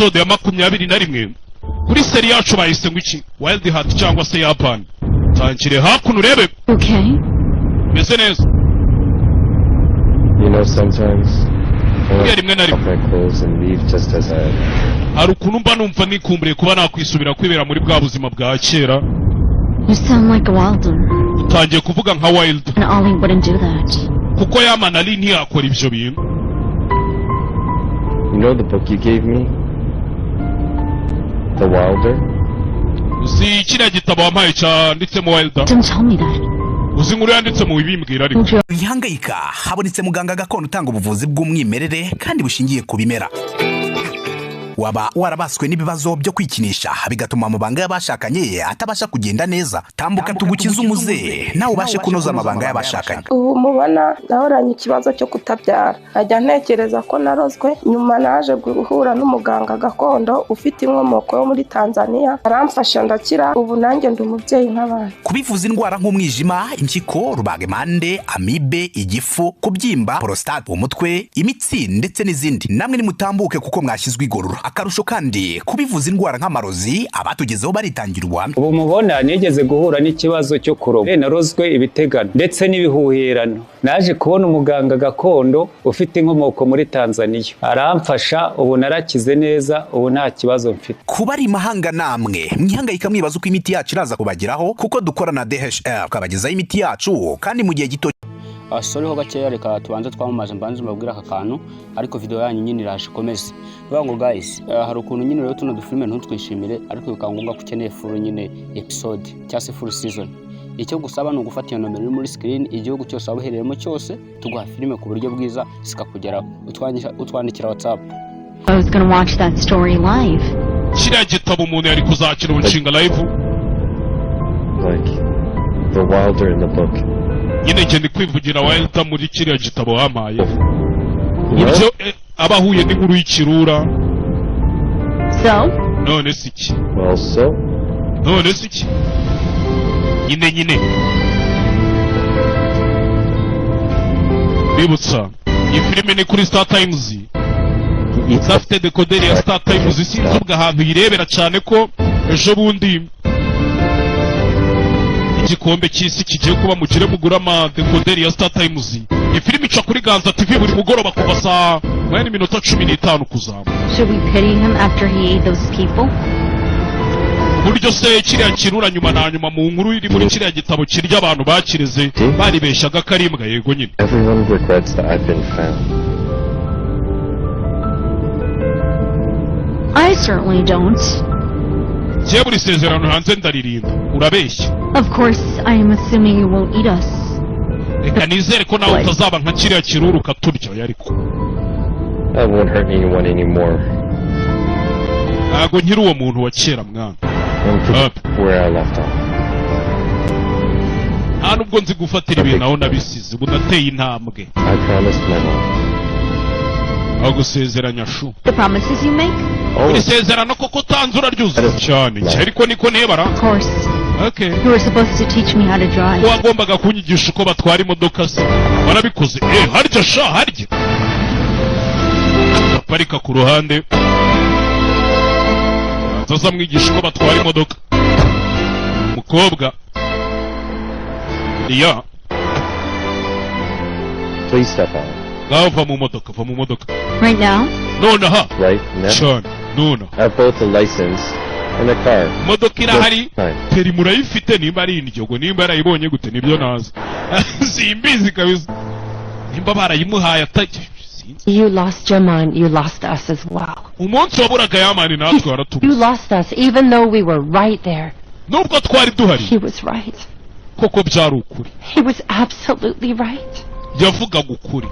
episode ya 21 kuri seri yacu bahise ngo iki Wild Heart cyangwa se Japan tangire hakuno urebe okay meze neza You know sometimes rimwe na rimwe hari ukuntu mba numva nikumburiye kuba nakwisubira kwibera muri bwa buzima bwa kera. You sound like a wilder. Utangiye kuvuga nka Wild. And Ollie wouldn't do that. Kuko Yaman Ali ntiyakora ibyo bintu. You know the book you gave me? The Wilder? Uzi kiriya gitabo wampaye cyanditsemo Wilder? Don't tell me that. Uzi nkuru yanditse mu bibimbwira ariko. Ihangayika habonetse muganga gakondo utanga ubuvuzi bw'umwimerere kandi bushingiye ku bimera. Waba warabaswe n'ibibazo byo kwikinisha bigatuma amabanga y'abashakanye atabasha kugenda neza, tambuka tugukiza umuze nawe ubashe kunoza amabanga y'abashakanye. Ubu mubona nahoranye ikibazo cyo kutabyara, ajya ntekereza ko narozwe, nyuma naje guhura n'umuganga gakondo ufite inkomoko yo muri Tanzania, aramfasha ndakira, ubu nanjye ndi umubyeyi nk'abandi. Kubivuza indwara nk'umwijima, impyiko, rubagemande, amibe, igifu, kubyimba, prostate, umutwe, imitsi ndetse n'izindi, namwe nimutambuke kuko mwashyizwe igorora. Akarusho kandi kubivuza indwara nk'amarozi abatugezeho baritangirwa. Ubu mubona nigeze guhura n'ikibazo cyo kuroba, narozwe ibitegano ndetse n'ibihuherano. Naje kubona umuganga gakondo ufite inkomoko muri Tanzania, aramfasha, ubu narakize neza, ubu nta kibazo mfite. Kuba ari mahanga namwe mwihangayika mwibaza uko imiti yacu iraza kubageraho kuko dukora na DHL kabagezaho imiti yacu kandi mu gihe gito. Asoriho gakeya reka tubanze twamamaje mbanze mbabwira aka kantu ariko video yanyu nyine iraje komeze. Bivuga ngo guys, hari ukuntu nyine rero tuno dufilme ntutwishimire ariko bikangombwa kukeneye full nyine episode cyase full season. Icyo gusaba no gufata iyo nomero iri muri screen igihugu cyose abuhereremo cyose tuguha filme ku buryo bwiza sikakugeraho. Utwandikira WhatsApp. I was going to watch that story live. Kiriya gitabo umuntu yari kuzakira unshinga live. Like the Wilder in the book. Nyine ngende kwivugira Wilder muri kiriya gitabo hamaye. Buryo abahuye n'inkuru y'ikirura. So? None siki. Well, so? None siki. Nyine. Bibutsa. Iyi filime ni kuri Star Times. Izafite dekoderi ya Star Times isinze ubwa ahantu yirebera cyane ko ejo bundi igikombe cy'isi kigiye kuba mugire mugura ama dekoderi ya Star Times. Iyi filime ica kuri Ganza TV buri mugoroba kuva saa 15 kuzama. Should we pity him after he ate those people? Buryo se kiriya kirura nyuma na nyuma mu nkuru iri muri kiriya gitabo kirya abantu bakireze baribeshaga karimbwa yego nyine. Everyone regrets that I've been found. I certainly don't. Cye buri sezerano hanze ndaririnda urabeshya. Of course, I am assuming you won't eat us. Reka nizere ko nawe utazaba nka kiriya kirura ukaturya yariko. I won't hurt anyone anymore. Ntago nkiri uwo muntu wa kera mwana. Where I left off. Nta nubwo nzi gufatira ibintu aho nabisize ubu nateye intambwe. I promised my mom. Agusezeranya shu. The promises you make? Uri sezerano koko tanzura ryuzuye cyane ariko niko nebara. Of course. Okay. You were supposed to teach me how to drive. Wagombaga kunyigisha uko batwara imodoka se. Barabikoze. Harya sha harya. Parika ku ruhande. Zaza mwigisha uko batwara imodoka. Mukobwa. Yeah. Please step out. Va mu modoka. Right now? No, no. Right now? Sean, no. I have both a license and a car. Modoka irahari. Teri murayifite nimba ari indyogo nimba yarayibonye gute nibyo nazi. Simbizi kabisa. Nimba barayimuhaye ataki. You lost your mind, you lost us as well. Umunsi waburaga Yamani natwe waratubuze. You lost us even though we were right there. Nubwo twari duhari. He was right. Koko byari ukuri. He was absolutely right. Yavugaga ukuri.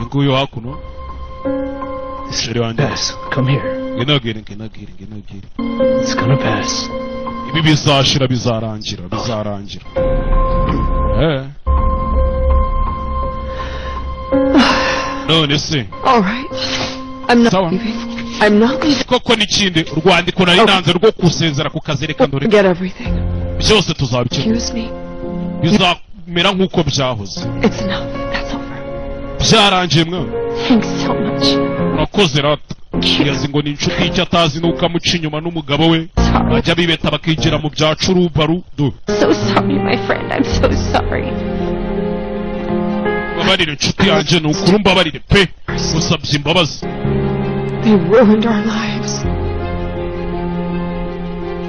Inguyo hakuno. Pass. Come here. Genagere. It's gonna pass. Ibi bizashira bizarangira. None se. All right. I'm not leaving. I'm not leaving. Koko nikindi urwandiko nari nanze rwo kusezera ku kazereka ndore. Get everything. Byose tuzabikira. Excuse me. Bizamera nkuko byahoze. It's enough. That's over. Byarangiye mwana. Thanks so much. Urakoze rata. yazi ngo ni inshuti y'icyo atazi nuko amuca inyuma n'umugabo we bajya bibeta bakigira mu bya curubaru. So sorry, my friend. I'm so sorry. Babarire inshuti yanjye ni ukuri mbabarire pe usabye imbabazi. They ruined our lives.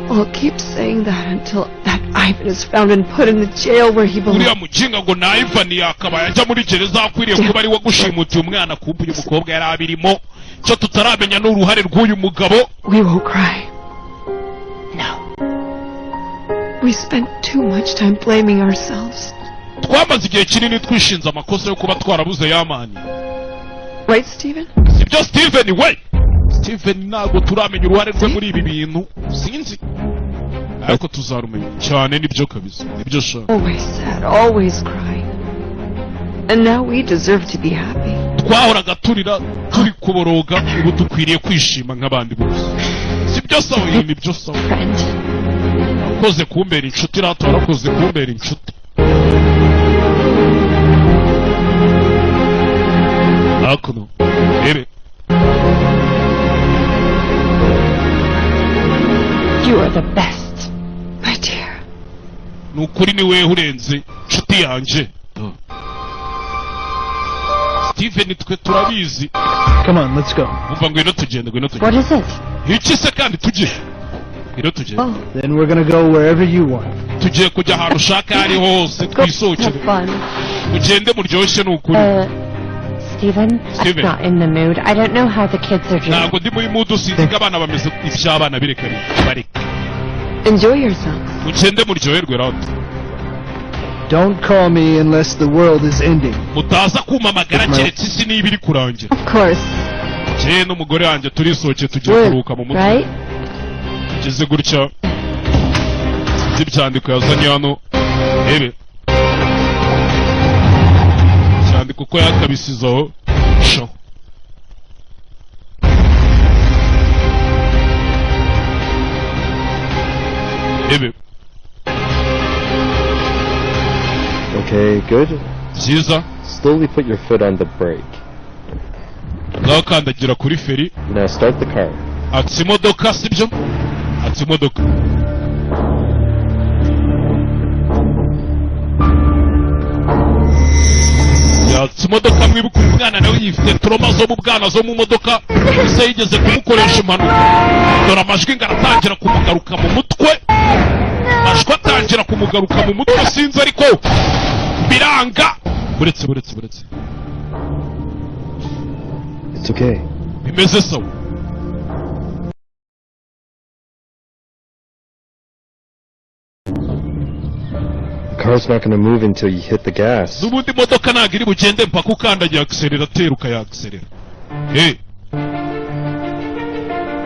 I'll keep saying that until that Ivan is found and put in the jail where he belongs. Uriya muginga ngo na Ivan yakabaye ajya muri gereza akwiriye kuba ari we gushimutiye umwana kumva uyu mukobwa yari abirimo. Cyo tutaramenya n'uruhare rw'uyu mugabo. We won't cry. No. We spent too much time blaming ourselves. Twamaze igihe kinini twishinze amakosa yo kuba twarabuze yamani. Right, Steven? Sibyo Steven we. Steven ntabwo turamenya uruhare rwe muri ibi bintu. Sinzi. Ariko tuzarumenya cyane nibyo kabisa. Nibyo sha. Always sad, always crying. And now we deserve to be happy. Twahoraga turira turi kuboroga ubu dukwiriye kwishima nk'abandi bose. Sibyo sawa nibyo sawa. Koze kumbera inshuti rato warakoze kumbera inshuti. Akuno. Ebe. You are the best, my dear. Nukuri ni wewe urenze inshuti yanje. Steven twe turabizi. Come on, let's go. Umva ngwino tugende ngwino tugende. What is it? Iki se kandi tujye. Ngwino tugende. Then we're gonna go wherever you want. Tugiye kujya ahantu ushaka ari hose twisokere. Mugende muryoshye nukuri. Steven, I'm not in the mood. I don't know how the kids are doing. Ntabwo ndi muri mood usinzi ko abana bameze iby'abana birekare bareka. Enjoy yourself. Mugende muryoherwe rato. Don't call me unless the world is ending. Mutaza kumamagara keretse isi niba iri kurangira. Of course. Je n'umugore wanjye turisoke tugiye kuruka mu mutwe. Right? Tugeze gutya. Ibyandiko yazanye hano. Ebe. Cyandiko uko yakabisizaho. Sho. Ebe. Okay, good. Byiza. Slowly put your foot on the brake. Nakandagira kuri feri. Now start the car. Atsi imodoka sibyo? Atsi imodoka. Yatsi imodoka mwibuka umwana nawe yifite trauma zo mu bwana zo mu modoka. Ise yigeze kumukoresha impanuka. Dore amajwi ngaratangira kumugaruka mu mutwe. Amajwi atangira kumugaruka mu mutwe sinzi ariko biranga. Buretse. It's okay. Bimeze sawa. The car's not gonna move until you hit the gas. Nubundi modoka ntabwo iri bugende mpaka ukandagiye accelerateur ukayaaccelera.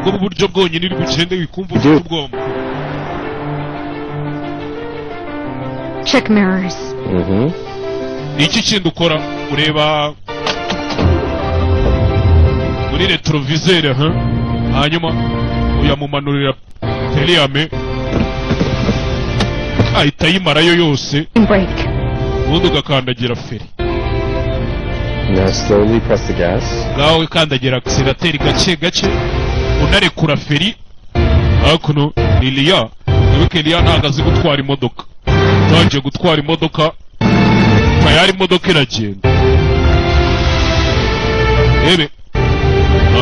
Ubwo buryo bwonyine iri bugende wikumva ufite ubwonko. Check mirrors. Iki kintu ukora ureba muri retroviseur hanyuma uyamumanurira teliyame ahita yimarayo yose ubundi ugakandagira feri. Now slowly press the gas. Ngaho ukandagira accelerateur gake unarekura feri. Hakuno ni Lia. Wibuke Lia ntabwo azi gutwara imodoka. Ntangiye gutwara imodoka tayari imodoka iragenda. Ebe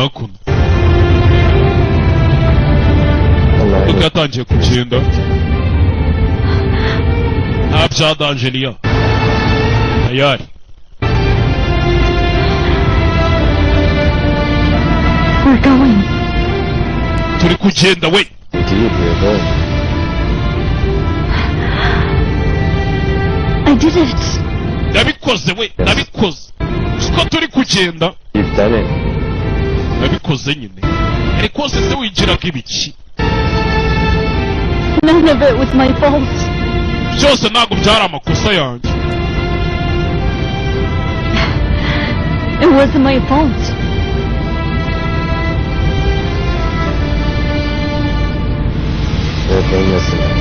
hakuno imodoka yatangiye kugenda. Nta byadanje Lia. Tayari We're going. turi kugenda we. Indeed, we are going. I did it. Nabikoze we, nabikoze. Siko turi kugenda. You've done it. Nabikoze nyine. Ariko se wigiraga ibiki? None of it was my fault. Byose ntabwo byari amakosa yanjye. It wasn't my fault. We're blameless in that.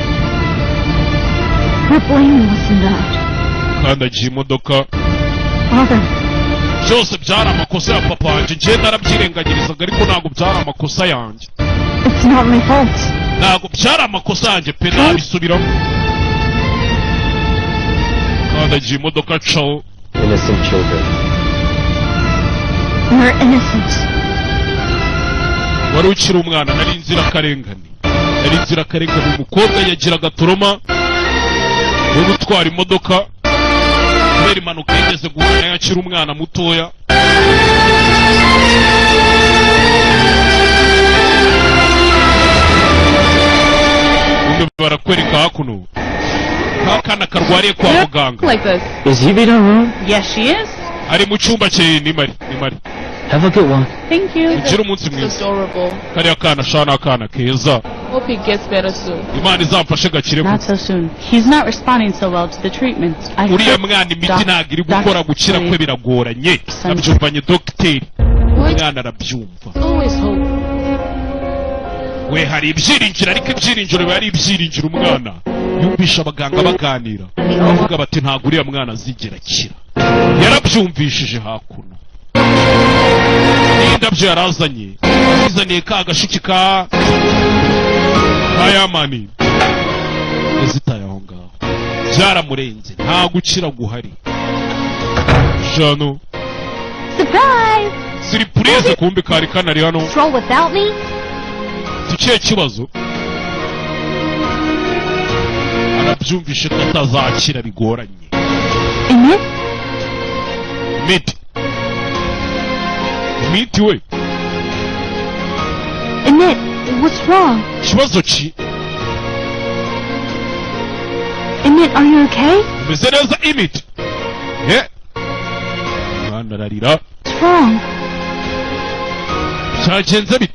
We're blameless in that. Kandagiye imodoka. Father. byose byari amakosa ya papa wanjye njye narabyirengagirizaga ariko ntabwo byari amakosa yanjye. It's not my fault. Ntabwo byari amakosa yanjye pe nabisubiramo. Kandagiye imodoka caho. Innocent children. We're innocent. Wari ukiri umwana nari inzirakarengane. Nari inzirakarengane umukobwa yagiraga toroma wo gutwara imodoka. Kubera impanuka yigeze guhura nayo akiri umwana mutoya. Undi barakwereka hakuno. Kakana karwariye kwa muganga. Is he being alone? Yes, she is. Ari mu cyumba cye ni Mari. Have a good one. Thank you. Ugira umunsi mwiza. Adorable. Kariya kana shana akana keza. Hope he gets better soon. Imana izamfashe gakire. Not so soon. He's not responding so well to the treatment. Uriya mwana imiti ntabwo iri gukora gukira kwe biragoranye. Nabyumvanye dogiteri. Umwana arabyumva. Always hope. We hari ibyiringiro ariko ibyiringiro biba ari ibyiringiro umwana. Yumvisha abaganga baganira. Bavuga bati ntabwo uriya mwana azigera akira. Yarabyumvishije hakuno. N'indabyo yarazanye. Yazizaniye ka gashuki ka Ayamani. Yazitaye aho ngaho. Byaramurenze nta gukira guhari. Jano. Surprise! Surprise kumbe kari kanari hano. Stroll without me? Tukiye kibazo. Arabyumvishe ko atazakira bigoranye. Miti we. Annette, what's wrong? Kibazo ki? Annette, are you okay? Umeze neza Imiti? Mwana ararira. What's wrong? Byagenze bite?